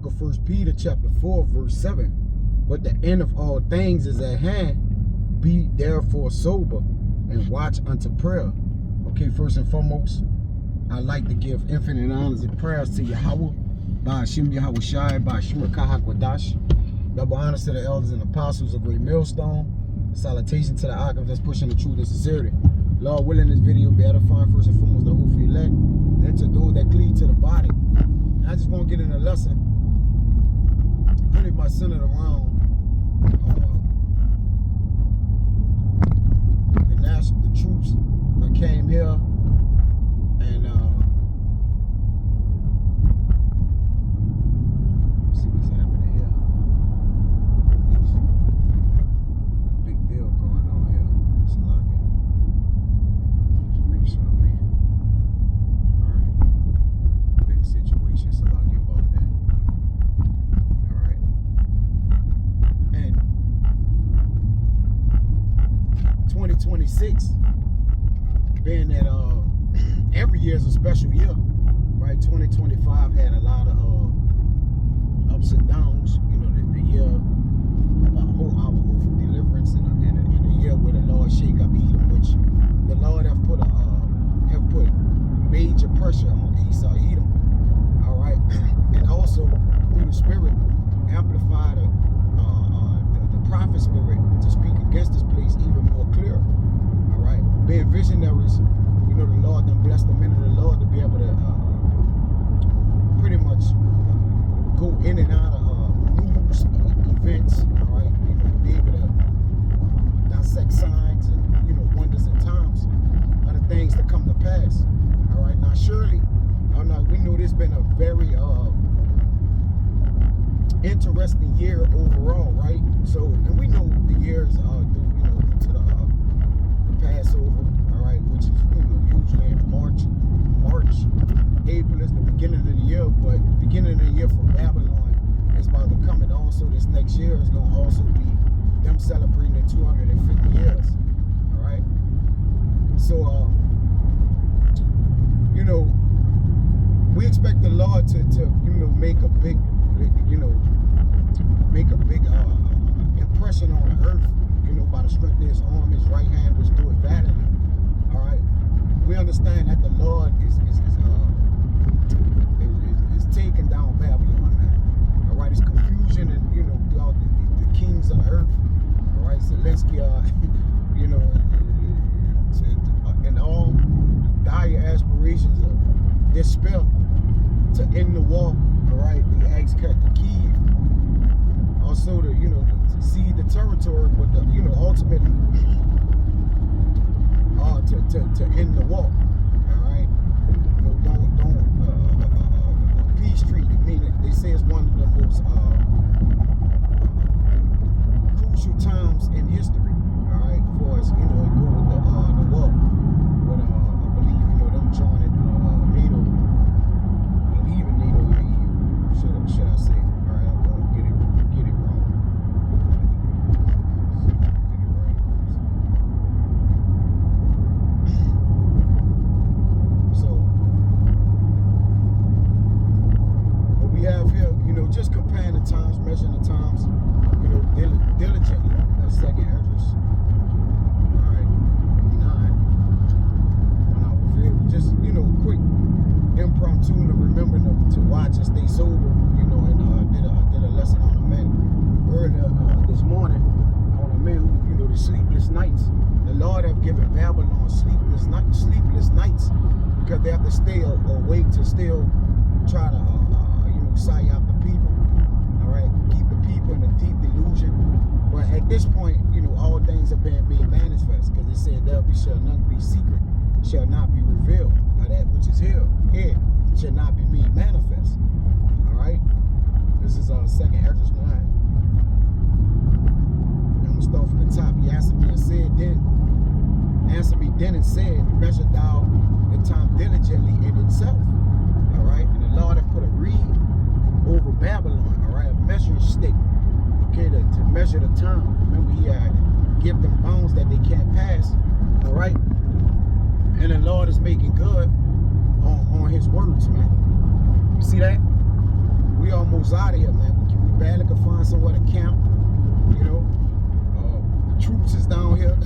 book of 1 Peter chapter 4 verse 7. But the end of all things is at hand. Be therefore sober and watch unto prayer. Okay, first and foremost, I'd like to give infinite honors and prayers to Yahweh, Ba'ashim Yahweh Shai, Ba'ashim Kahak. Double honors to the elders and apostles of Great Millstone. Salutation to the archives that's pushing the truth and sincerity. Lord willing, this video be edifying first and foremost the whole free elect, then to those that cleave to the body. And I just want to get in a lesson pretty much centered around the troops that came here and see what's happening here. Big deal going on here. It's locking. Just make sure I'm in. Alright. Big situation, so I'll get about that. Alright. And 2026, being that every year is a special year, right? 2025 had a lot of ups and downs. You know, the year our hope for deliverance, and a year where the Lord shake up Edom, which the Lord have put major pressure on I.C.E. All right, and also through the Spirit amplify the prophet spirit to speak against this place even more clear. All right, being visionaries, you know, the Lord done blessed the men of the Lord to be able to pretty much go in and out of news events. All right, you know, be able to dissect signs and, you know, wonders and times of the things that come to pass. All right, now surely, we know this been a very interesting year overall, right? So, and we know the years due to the Passover, all right, which is, you know, usually in March, April is the beginning of the year, but the beginning of the year for Babylon is about to come, and also this next year is going to also be them celebrating their 250 years, all right? So, you know, we expect the Lord to you know, make a big, you know, impression on the earth, you know, by the strength of his arm, his right hand, which do it valiantly. All right, we understand that the Lord is taking down Babylon, man. All right, it's confusion, and, you know, throughout the kings of the earth. All right, Zelensky, you know, and all dire aspirations of despair to end the war. All right, the ask Kyiv also to, you know, to cede the territory, but you know, ultimately to end the war. All right, you know, don't peace treaty. Meaning they say it's one of the most crucial times in history. All right, for us, you know, go with the war. But I believe, you know, them joining NATO, leaving NATO, should I say? All right, I won't get it wrong. Get it right. So, what we have here, you know, just comparing the times, measuring the times, you know, diligently. That's second address. All right, 9. When I was here, just, you know, quick impromptu to remember to watch and stay sober, you know, and did a lesson on the men earlier this morning on the men who, you know, the sleepless nights. The Lord have given Babylon sleepless nights because they have to stay awake to still try to you know, psyop the people. All right, keep the people in a deep delusion. But at this point, you know, all things are being made manifest, because it said there shall none be secret, shall not be revealed. Now that which is here shall not be made manifest. All right, this is second Ezra 9. I'm gonna start from the top. He answered me and said, then and said, measure thou the time diligently in itself. All right, and the Lord have put a reed over Babylon. All right, a measuring stick. Okay, to measure the time. Remember, he give them bounds that they can't pass. All right, and the Lord is making good on his words, man. You see that? We almost almost out of here, man. We barely could find somewhere to camp. You know, the troops is down here.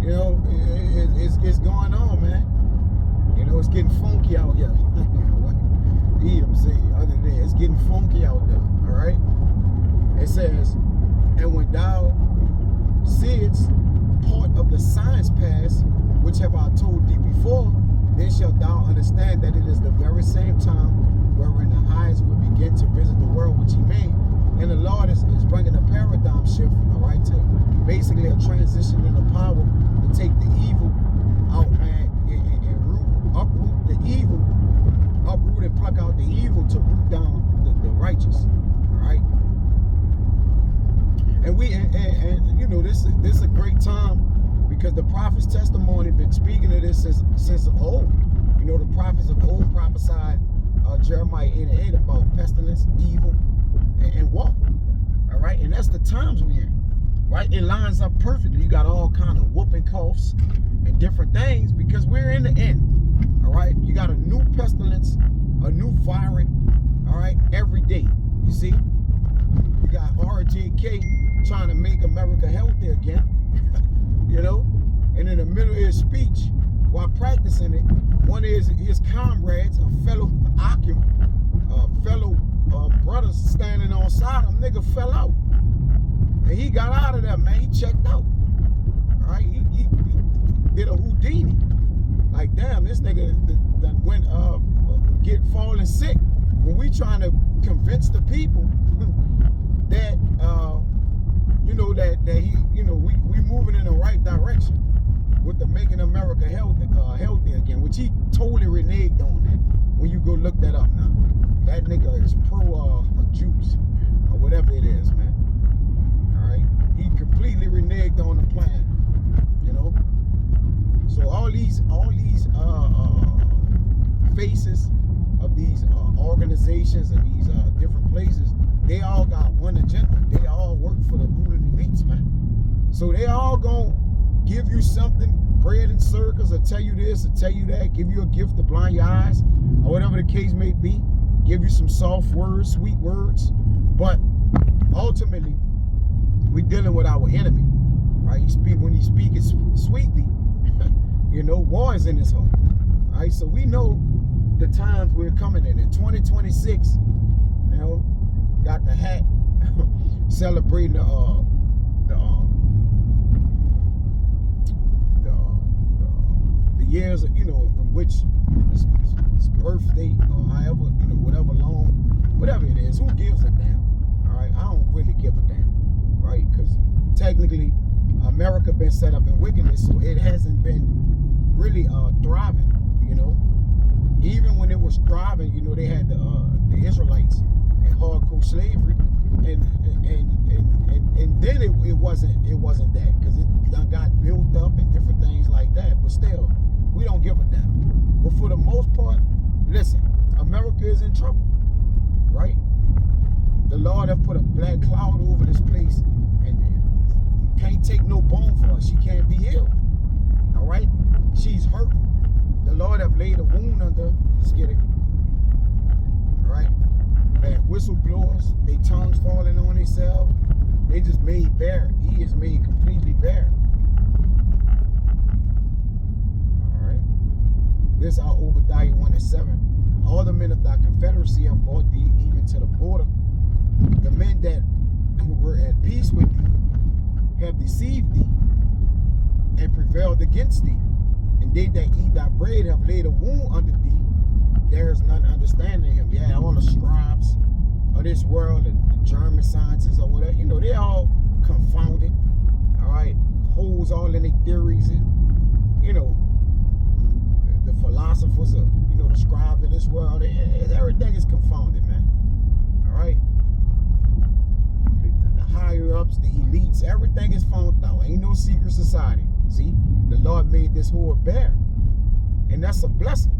You know, it's going on, man. You know, it's getting funky out here. Edom say, other than that, it's getting funky out there. All right. It says, and when thou seest part of the signs pass, which have I told thee before, then shalt thou understand that it is the very same time wherein the highest will begin to visit the world which he made. And the Lord is bringing a paradigm shift, all right, to basically a transition in the power to take the evil out, man, and uproot the evil, uproot and pluck out the evil to root down the righteous, all right? And we, and you know, this is a great time because the prophet's testimony been speaking of this since of old. You know, the prophets of old prophesied Jeremiah 8:8 about pestilence, evil, and war. All right, and that's the times we're in. Right, it lines up perfectly. You got all kind of whooping coughs and different things because we're in the end. All right, you got a new pestilence, a new virus. All right, every day. You see, you got RJK trying to make America healthy again. You know, and in the middle of his speech, while practicing it, one of his comrades, a fellow brothers standing on side of him, nigga fell out. And he got out of there, man. He checked out. All right, he did a Houdini. Like, damn, this nigga done went falling sick. When we trying to convince the people that you know that he, you know, we moving in the right direction with the making America healthy again, which he totally reneged on that. When you go look that up now, that nigga is pro Jews or whatever it is, man. All right, he completely reneged on the plan, you know. So all these faces of these organizations and these different places, they all got one agenda. They all work for the ruling elites, man. So they all gonna give you something, bread and circles, or tell you this, or tell you that, give you a gift to blind your eyes, or whatever the case may be, give you some soft words, sweet words. But ultimately, we're dealing with our enemy, right? When he speaks sweetly, you know, war is in his heart, right? So we know the times we're coming in 2026, you know, got the hat celebrating the years, you know, in which his birthday or however, you know, whatever it is, who gives a damn? All right, I don't really give a damn, right? Because technically, America been set up in wickedness, so it hasn't been really thriving, you know. Even when it was thriving, you know, they had the Israelites and hardcore slavery, and then it wasn't that, because it got built up and different things like that. But still, we don't give a damn. But for the most part, listen, America is in trouble, right? The Lord have put a black cloud over this place, and you can't take no bone for her. She can't be healed. All right, she's hurting. The Lord have laid a wound under her. Let's get it. All right, man. Whistleblowers, they tongues falling on themselves. They just made bare. He is made completely bare. All right. This our Obadiah 1:7. All the men of thy confederacy have brought thee even to the border. The men that were at peace with thee have deceived thee and prevailed against thee. And they that eat thy bread have laid a wound under thee. There is none understanding him. Yeah, all the scribes of this world and the German sciences or whatever, you know, they all confounded. All right, holes all in their theories, and you know, the philosophers of, you know, the scribes of this world, everything is confounded, man. All right, the higher ups, the elites, everything is found out. Ain't no secret society. See, the Lord made this world bare, and that's a blessing.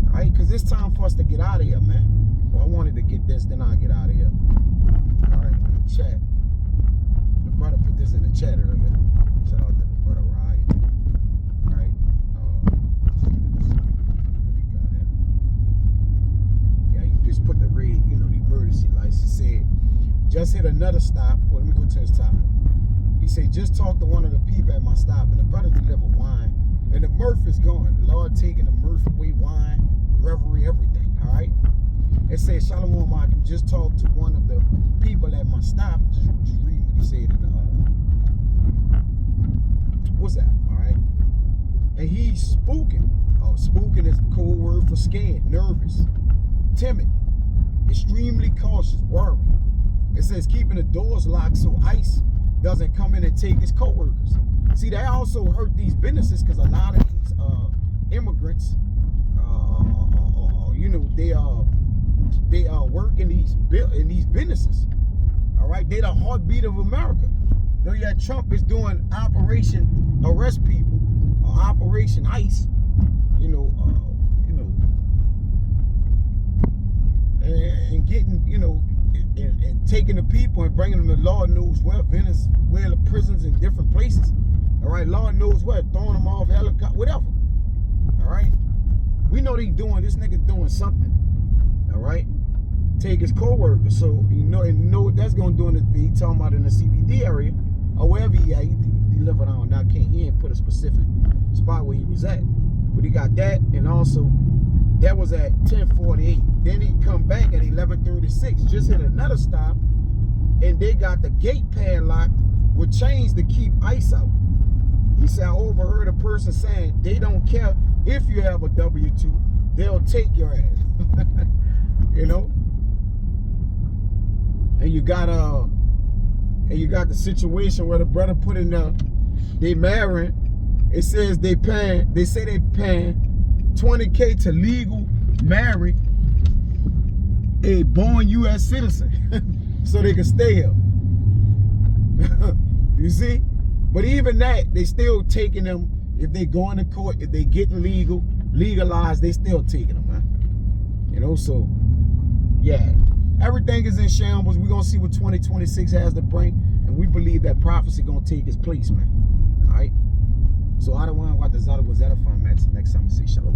All right, because it's time for us to get out of here, man. Well, I wanted to get this, then I'll get out of here. All right, in the chat. The brother put this in the chat earlier. Shout out to the brother Ryan. All right. What he got here? Yeah, you just put the red, you know, the just hit another stop. Well, let me go to his top. He said, just talk to one of the people at my stop, and the brother deliver wine. And the mirth is gone. The Lord taking the mirth away, wine, revelry, everything, all right? It says, Shalom Alaikum, just talk to one of the people at my stop. Just reading what he said in the, what's that, all right? And he's spooking. Oh, spooking is a code word for scared, nervous, timid, extremely cautious, worried. It says keeping the doors locked so ICE doesn't come in and take his co-workers. See, that also hurt these businesses because a lot of these immigrants, you know, they work in these businesses. All right, they're the heartbeat of America. Though yeah, Trump is doing Operation Arrest People, Operation ICE, and getting, and taking the people and bringing them to Lord knows where, Venezuela prisons in different places. All right, Lord knows where, throwing them off helicopter, whatever. All right, we know this nigga doing something. All right, take his co-worker. So you know what that's gonna do he talking about in the CBD area or wherever he delivered on. Now he ain't put a specific spot where he was at, but he got that, and also that was at 10:48. Then he come back at 11:36. Just hit another stop, and they got the gate padlocked with chains to keep ICE out. He said, I overheard a person saying they don't care if you have a W-2, they'll take your ass. And you got the situation where the brother put in they marrying. It says they paying $20K to legal marry a born U.S. citizen so they can stay here. You see? But even that, they still taking them. If they going to court, if they getting legalized, they still taking them, man. So yeah, everything is in shambles. We're gonna see what 2026 has to bring, and we believe that prophecy gonna take its place, man. All right. So I don't want what the Zada was that a fun match. Next time I say shalom.